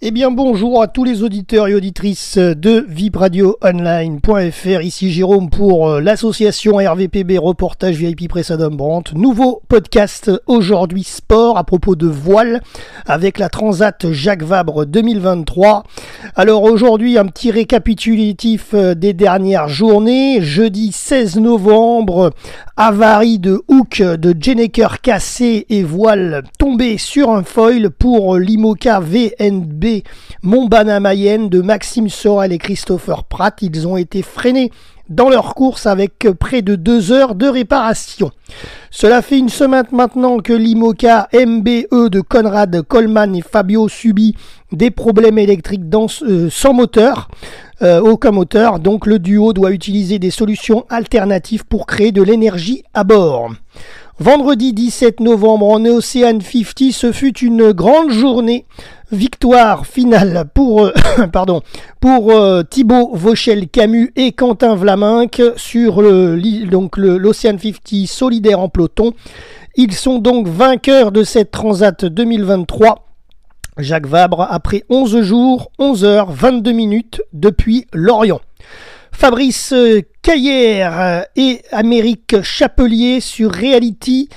Eh bien bonjour à tous les auditeurs et auditrices de vipradioonline.fr, ici Jérôme pour l'association RVPB Reportage VIP Presse Adam Brandt. Nouveau podcast aujourd'hui sport à propos de voile avec la Transat Jacques Vabre 2023. Alors aujourd'hui un petit récapitulatif des dernières journées. Jeudi 16 novembre, avarie de hook de Jenneker cassé et voile tombée sur un foil pour l'IMOCA VNB Montbana-Mayenne de Maxime Sorel et Christopher Pratt. Ils ont été freinés dans leur course avec près de 2 heures de réparation. Cela fait une semaine maintenant que l'IMOCA MBE de Conrad Coleman et Fabio subit des problèmes électriques sans moteur, aucun moteur, donc le duo doit utiliser des solutions alternatives pour créer de l'énergie à bord. Vendredi 17 novembre en Ocean 50, ce fut une grande journée. Victoire finale pour Thibaut Vauchel-Camus et Quentin Vlaminck sur l'Ocean 50 solidaire en peloton. Ils sont donc vainqueurs de cette Transat 2023. Jacques Vabre après 11 jours, 11 heures, 22 minutes depuis Lorient. Fabrice Caillère et Amérique Chapelier sur Réalité,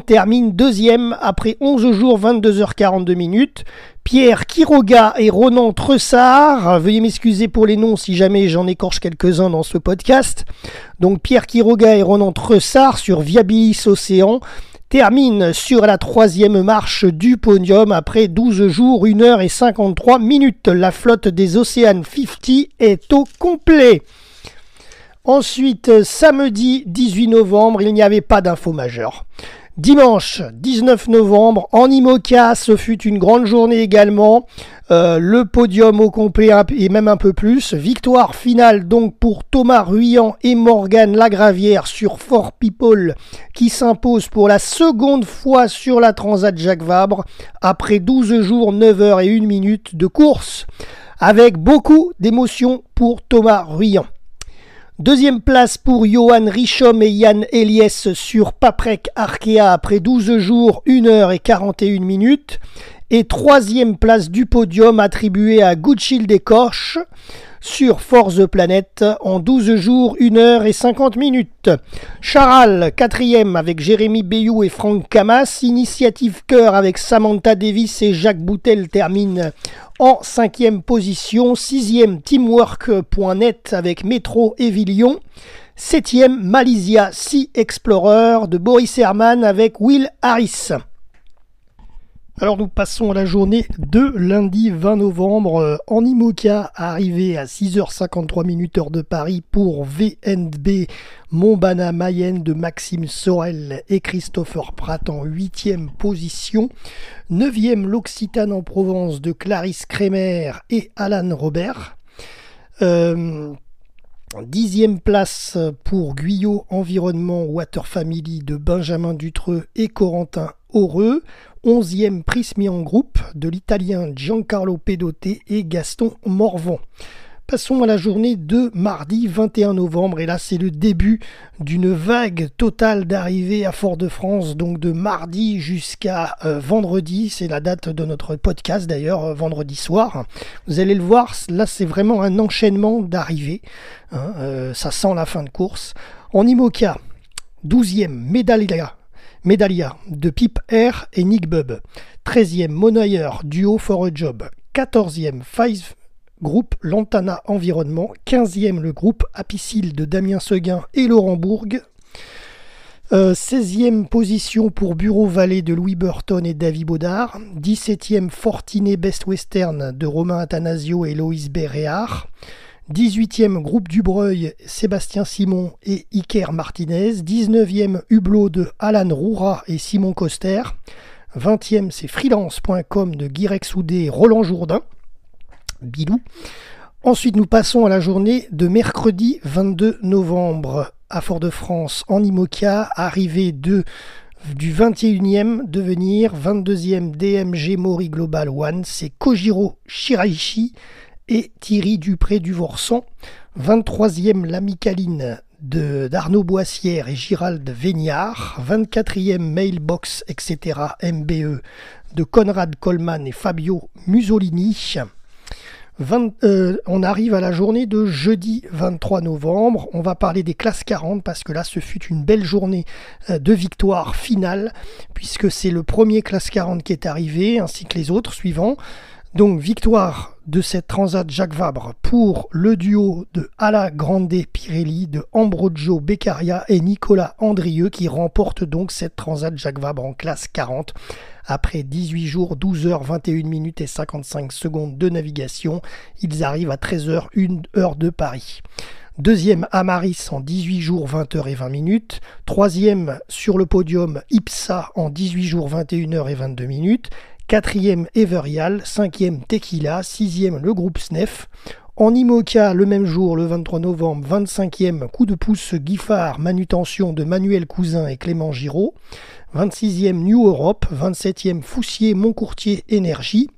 termine deuxième après 11 jours, 22h42 minutes. Pierre Quiroga et Ronan Tressard, veuillez m'excuser pour les noms si jamais j'en écorche quelques-uns dans ce podcast. Donc Pierre Quiroga et Ronan Tressard sur Viabilis Océan termine sur la 3e marche du podium après 12 jours, 1 heure et 53 minutes. La flotte des Ocean 50 est au complet. Ensuite, samedi 18 novembre, il n'y avait pas d'infos majeures. Dimanche 19 novembre, en IMOCA, ce fut une grande journée également. Le podium au complet et même un peu plus. Victoire finale donc pour Thomas Ruyant et Morgane Lagravière sur Fort People qui s'impose pour la seconde fois sur la Transat Jacques Vabre après 12 jours, 9 heures et 1 minute de course avec beaucoup d'émotion pour Thomas Ruyant. Deuxième place pour Johan Richomme et Yann Eliès sur Paprec Arkea après 12 jours, 1 heure et 41 minutes. Et troisième place du podium attribuée à Goodchild Descorches sur Force the Planet en 12 jours, 1 heure et 50 minutes. Charal, quatrième avec Jérémy Bayou et Franck Camas. Initiative Cœur avec Samantha Davis et Jacques Boutel termine en 5e position. 6e Teamwork.net avec Métro et Villion. 7e Malaysia Sea Explorer de Boris Herman avec Will Harris. Alors nous passons à la journée de lundi 20 novembre en IMOCA, arrivé à 6h53 minutes heure de Paris pour VNB Montbana-Mayenne de Maxime Sorel et Christopher Pratt en 8e position. 9e l'Occitane en Provence de Clarisse Kremer et Alan Robert. 10e place pour Guyot Environnement Water Family de Benjamin Dutreux et Corentin Heureux. 11e Prismian Group de l'italien Giancarlo Pedoté et Gaston Morvan. Passons à la journée de mardi 21 novembre et là c'est le début d'une vague totale d'arrivées à Fort-de-France, donc de mardi jusqu'à vendredi, c'est la date de notre podcast d'ailleurs, vendredi soir. Vous allez le voir, là c'est vraiment un enchaînement d'arrivées, ça sent la fin de course. En IMOCA, 12e Medallia de Pip Air et Nick Bubb. 13e Monoyeur Duo for a Job. 14e Five Group Lantana Environnement. 15e le groupe Apicil de Damien Seguin et Laurent Bourg. 16e position pour Bureau Vallée de Louis Burton et David Baudard. 17e Fortinet Best Western de Romain Athanasio et Loïs Béréard. 18e Groupe Dubreuil, Sébastien Simon et Iker Martinez. 19e Hublot de Alan Roura et Simon Coster. 20e c'est freelance.com de Guirex Oudé et Roland Jourdain. Bilou. Ensuite nous passons à la journée de mercredi 22 novembre à Fort-de-France en IMOCA, arrivée du 21e devenir 22e DMG Mori Global One, c'est Kojiro Shiraishi et Thierry Dupré du Vorsan. 23e l'Amicaline d'Arnaud Boissière et Girald Véniard. 24e Mailbox, etc. MBE de Conrad Coleman et Fabio Musolini. On arrive à la journée de jeudi 23 novembre. On va parler des classes 40 parce que là, ce fut une belle journée de victoire finale puisque c'est le premier classe 40 qui est arrivé ainsi que les autres suivants. Donc, victoire de cette Transat Jacques Vabre pour le duo de Alla Grande Pirelli, de Ambrogio Beccaria et Nicolas Andrieux qui remportent donc cette Transat Jacques Vabre en classe 40. Après 18 jours, 12 heures, 21 minutes et 55 secondes de navigation, ils arrivent à 13h, 1 heure de Paris. Deuxième, Amaris en 18 jours, 20 heures et 20 minutes. Troisième, sur le podium, Ipsa en 18 jours, 21 heures et 22 minutes. Quatrième, Everial. Cinquième, Tequila. Sixième, le groupe SNEF. En IMOCA, le même jour, le 23 novembre, 25e, coup de pouce Giffard, manutention de Manuel Cousin et Clément Giraud. 26e, New Europe. 27e, Foussier, Moncourtier, Énergie.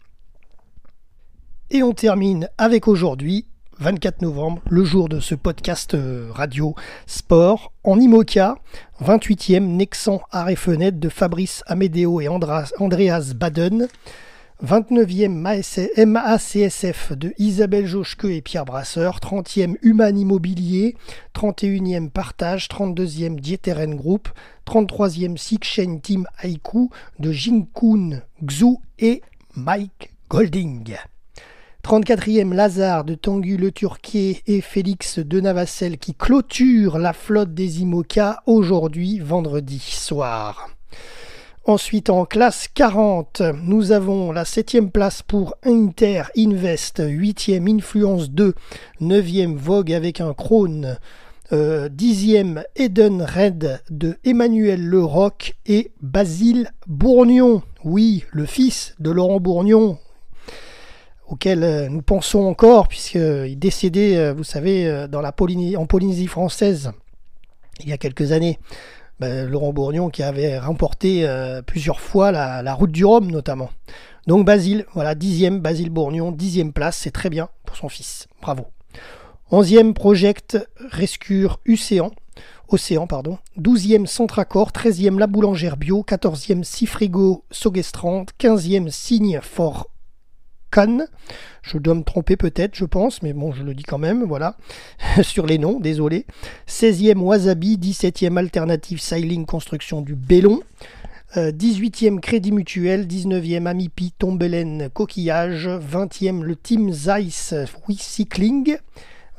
Et on termine avec aujourd'hui, 24 novembre, le jour de ce podcast radio sport. En IMOCA, 28e, Nexan Arrêt Fenêtre de Fabrice Amédéo et Andreas Baden. 29e, MACSF de Isabelle Joschke et Pierre Brasseur. 30e, Human Immobilier. 31e, Partage. 32e, Dieteren Group. 33e, Sixchain Team Haiku de Jinkun Xu et Mike Golding. 34e, Lazare de Tanguy Le Turquier et Félix de Navacelle qui clôture la flotte des IMOCA aujourd'hui, vendredi soir. Ensuite, en classe 40, nous avons la 7e place pour Inter Invest, 8e Influence 2, 9e Vogue avec un Krone, 10e Eden Red de Emmanuel Leroc et Basile Bourgnon, oui, le fils de Laurent Bourgnon, auquel nous pensons encore, puisqu'il est décédé, vous savez, en Polynésie française, il y a quelques années. Laurent Bourgnon qui avait remporté plusieurs fois la route du Rhum, notamment. Donc Basile, voilà, 10e, Basile Bourgnon, 10e place, c'est très bien pour son fils, bravo. 11e, Project Rescure Océan, 12e, Centracor, 13e, La Boulangère Bio, 14e, Cifrigo Sogestrand, 15e, Signe for Cannes. Je dois me tromper peut-être, je pense, mais bon, je le dis quand même, voilà, sur les noms, désolé. 16e, Wasabi, 17e, Alternative Sailing Construction du Bellon, 18e, Crédit Mutuel, 19e, Amipi, Tombelaine, Coquillage, 20e, le Team Zeiss Cycling,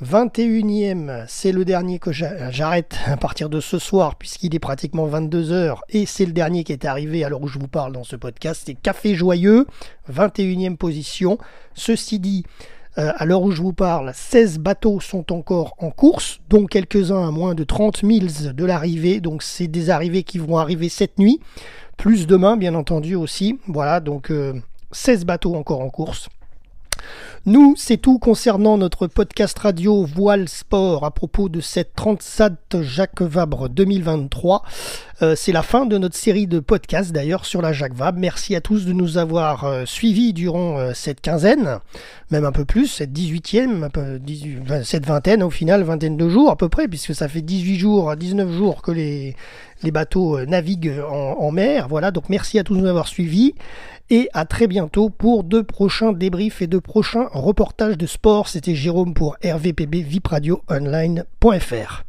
21e, c'est le dernier que j'arrête à partir de ce soir puisqu'il est pratiquement 22h et c'est le dernier qui est arrivé à l'heure où je vous parle dans ce podcast, c'est Café Joyeux, 21e position. Ceci dit, à l'heure où je vous parle, 16 bateaux sont encore en course, dont quelques-uns à moins de 30 milles de l'arrivée, donc c'est des arrivées qui vont arriver cette nuit, plus demain bien entendu aussi, voilà, donc 16 bateaux encore en course. Nous, c'est tout concernant notre podcast radio Voile Sport à propos de cette Transat Jacques Vabre 2023. C'est la fin de notre série de podcasts d'ailleurs sur la Jacques Vabre. Merci à tous de nous avoir suivis durant cette quinzaine, même un peu plus, cette 18e, cette vingtaine au final, vingtaine de jours à peu près, puisque ça fait 18 jours, 19 jours que les bateaux naviguent en mer. Voilà, donc merci à tous de nous avoir suivis. Et à très bientôt pour de prochains débriefs et de prochains reportages de sport. C'était Jérôme pour RVPB VIP Radio Online.fr.